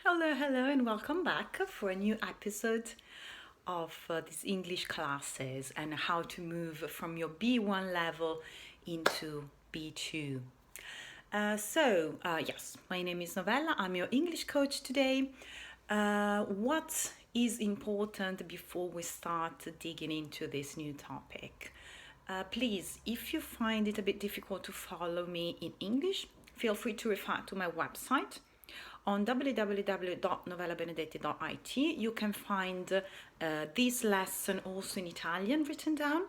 Hello, and welcome back for a new episode of these English classes and how to move from your B1 level into B2. Yes, my name is Novella. I'm your English coach today. What is important before we start digging into this new topic? Please, if you find it a bit difficult to follow me in English, feel free to refer to my website. On www.novellabenedetti.it you can find this lesson also in Italian written down,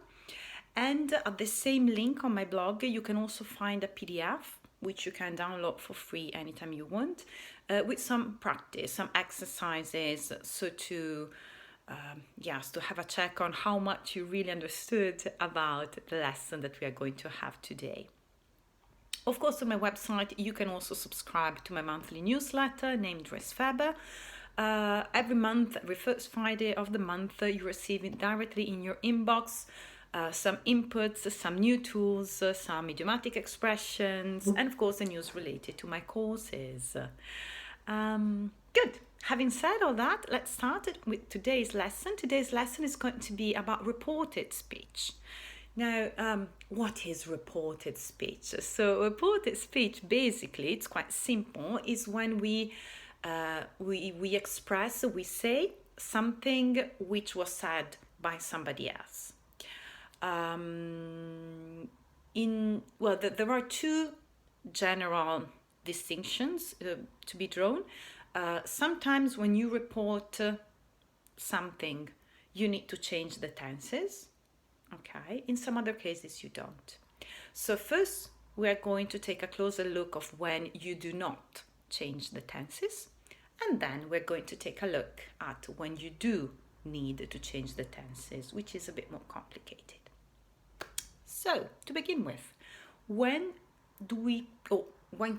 and at the same link on my blog you can also find a PDF which you can download for free anytime you want, with some practice, some exercises, so to to have a check on how much you really understood about the lesson that we are going to have today. Of course, on my website, you can also subscribe to my monthly newsletter named Dress Faber. Every month, every first Friday of the month, you receive it directly in your inbox, some inputs, some new tools, some idiomatic expressions, and of course, the news related to my courses. Good. Having said all that, let's start with today's lesson. Today's lesson is going to be about reported speech. Now, what is reported speech? So, reported speech, basically, it's quite simple. Is when we express, we say something which was said by somebody else. There are two general distinctions to be drawn. Sometimes, when you report something, you need to change the tenses. Okay, in some other cases you don't. So first we are going to take a closer look of when you do not change the tenses, and then we're going to take a look at when you do need to change the tenses, which is a bit more complicated. So to begin with, when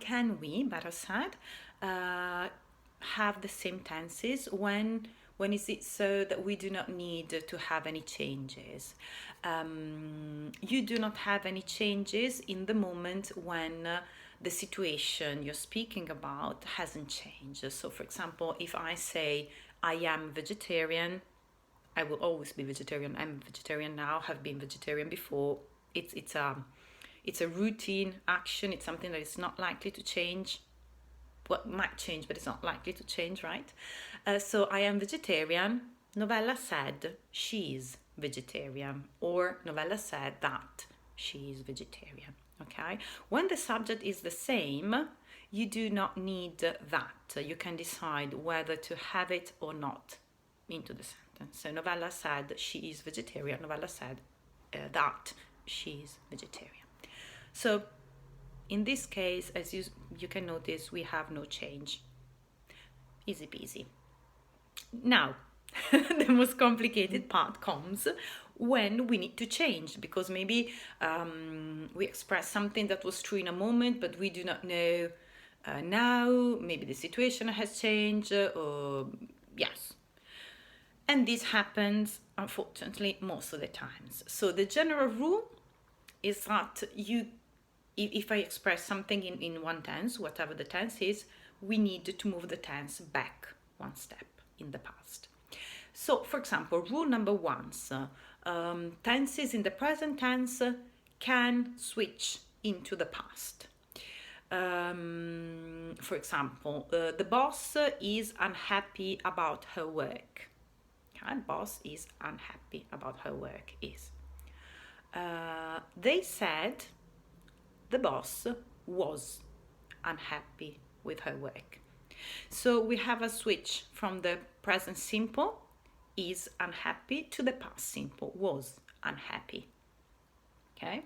can we, better said, have the same tenses? When is it so that we do not need to have any changes? You do not have any changes in the moment when the situation you're speaking about hasn't changed. So, for example, if I say I am vegetarian, I will always be vegetarian. I'm vegetarian now, have been vegetarian before. It's a routine action. It's something that is not likely to change. What might change, but it's not likely to change, right? So I am vegetarian. Novella said she's vegetarian, or Novella said that she is vegetarian. Okay? When the subject is the same, you do not need that. You can decide whether to have it or not into the sentence. So Novella said she is vegetarian. Novella said that she is vegetarian. So in this case, as you can notice, we have no change. Easy peasy. Now, the most complicated part comes when we need to change, because maybe we express something that was true in a moment, but we do not know now. Maybe the situation has changed, yes. And this happens, unfortunately, most of the times. So the general rule is that if I express something in one tense, whatever the tense is, we need to move the tense back one step in the past. So, for example, rule number 1, tenses in the present tense can switch into the past. For example, the boss is unhappy about her work. Okay? Boss is unhappy about her work. They said the boss was unhappy with her work. So we have a switch from the present simple, is unhappy, to the past simple, was unhappy. Okay?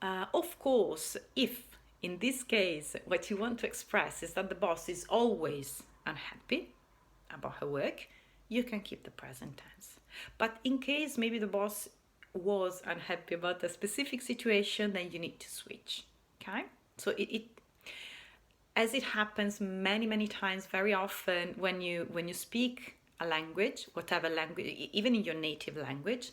Of course, if in this case what you want to express is that the boss is always unhappy about her work, you can keep the present tense. But in case maybe the boss was unhappy about a specific situation, then you need to switch. Okay? So as it happens many times, very often when you speak a language, whatever language, even in your native language,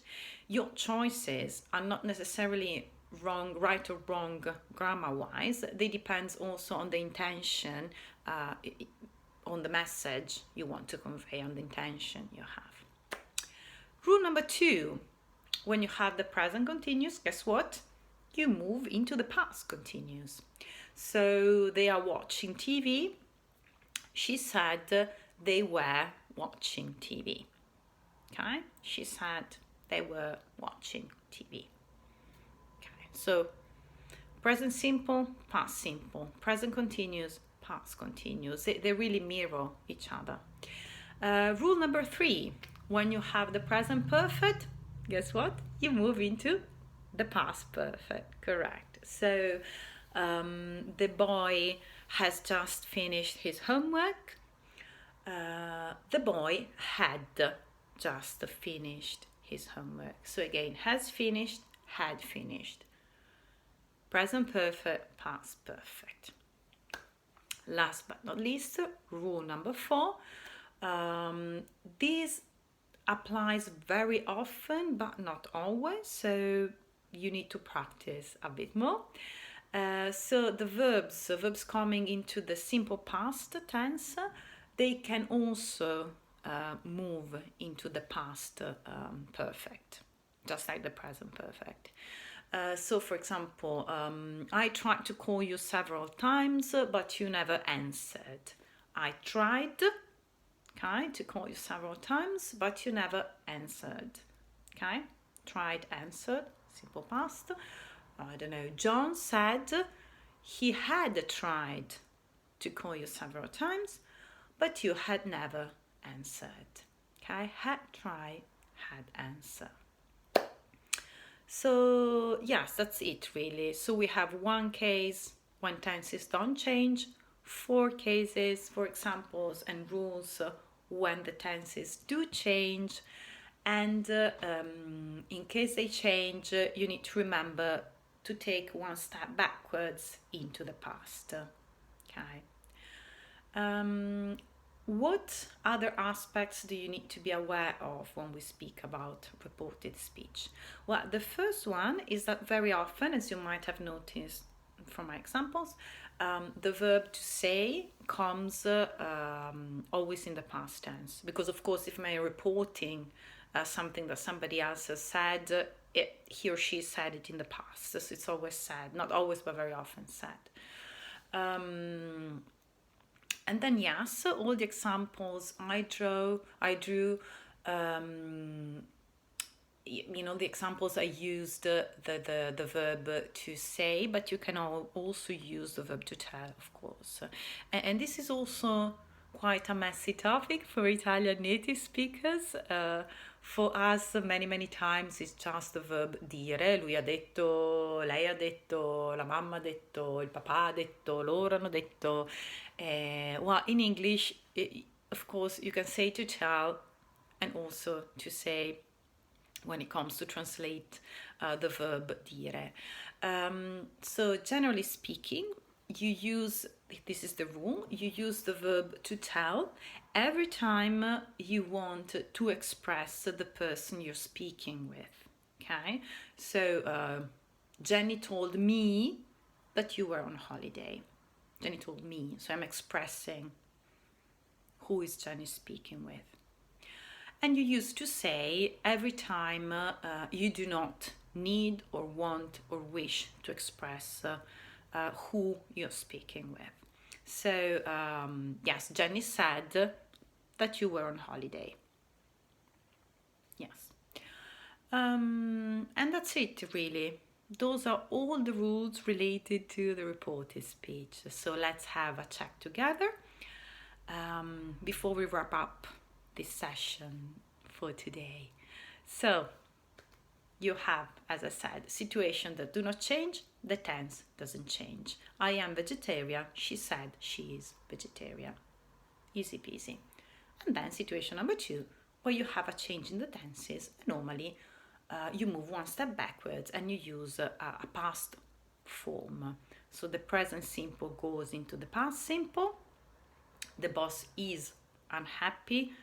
your choices are not necessarily right or wrong grammar wise. They depend also on the intention on the message you want to convey, on the intention you have. Rule number 2, when you have the present continuous, guess what? You move into the past continuous. So they are watching TV. She said they were watching TV. Okay? She said they were watching TV. Okay, so present simple, past simple, present continuous, past continuous. They really mirror each other. Rule number 3, when you have the present perfect, guess what? You move into the past perfect, correct. So the boy has just finished his homework. The boy had just finished his homework. So again, has finished, had finished. Present perfect, past perfect. Last but not least, rule number 4. This applies very often, but not always, so you need to practice a bit more. So the verbs coming into the simple past tense, they can also move into the past perfect, just like the present perfect. So for example, I tried to call you several times, but you never answered. I tried, okay, to call you several times, but you never answered. Okay, tried, answered, simple past. I don't know, John said he had tried to call you several times, but you had never answered. Okay, had tried, had answered. So yes, that's it really. So we have 1 case when tenses don't change, 4 cases, for examples and rules when the tenses do change, and in case they change, you need to remember to take 1 step backwards into the past. Okay. What other aspects do you need to be aware of when we speak about reported speech? Well, the first one is that very often, as you might have noticed from my examples, the verb to say comes always in the past tense. Because, of course, if I'm reporting something that somebody else has said, he or she said it in the past. So it's always said, not always, but very often said. And then yes, all the examples I drew, the examples I used the verb to say, but you can also use the verb to tell, of course. And this is also quite a messy topic for Italian native speakers. For us, many times it's just the verb dire. Lui ha detto, lei ha detto, la mamma ha detto, il papà ha detto, loro hanno detto. Well, in English, of course, you can say to tell and also to say when it comes to translate the verb dire. So generally speaking, you use, this is the rule, you use the verb to tell every time you want to express the person you're speaking with. Okay, so Jenny told me that you were on holiday. Jenny told me, so I'm expressing who is Jenny speaking with. And you use to say every time you do not need or want or wish to express who you're speaking with. So yes, Jenny said that you were on holiday. Yes. And that's it really. Those are all the rules related to the reported speech. So let's have a check together before we wrap up this session for today. So you have, as I said, situations that do not change, the tense doesn't change. I am vegetarian, she said she is vegetarian. Easy peasy. And then situation number 2, where you have a change in the tenses. Normally you move 1 step backwards and you use a past form. So the present simple goes into the past simple. The boss is unhappy.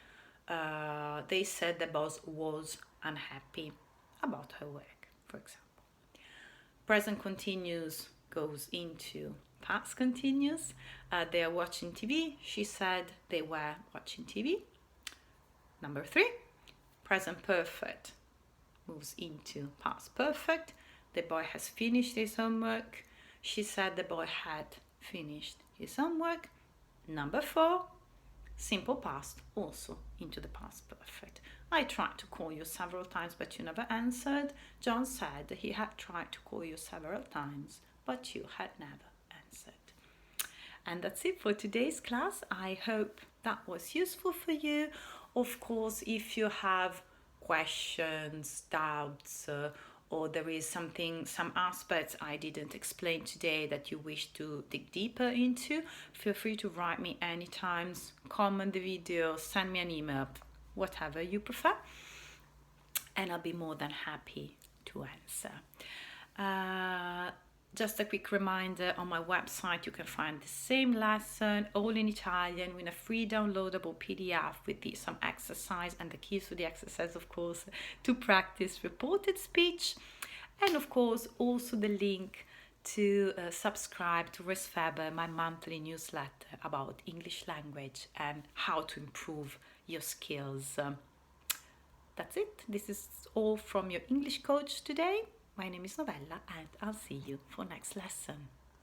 They said the boss was unhappy about her work, for example. Present continuous goes into past continuous. They are watching TV. She said they were watching TV. Number 3, present perfect moves into past perfect. The boy has finished his homework. She said the boy had finished his homework. Number 4, simple past also into the past perfect. I tried to call you several times, but you never answered. John said he had tried to call you several times, but you had never answered. And that's it for today's class. I hope that was useful for you. Of course, if you have questions, doubts, or there is some aspects I didn't explain today that you wish to dig deeper into, feel free to write me anytime, comment the video, send me an email, whatever you prefer, and I'll be more than happy to answer. Just a quick reminder, on my website you can find the same lesson, all in Italian, with a free downloadable PDF with some exercise and the keys to the exercise, of course, to practice reported speech. And of course, also the link to subscribe to Resfaber, my monthly newsletter about English language and how to improve your skills. That's it. This is all from your English coach today. My name is Novella, and I'll see you for next lesson.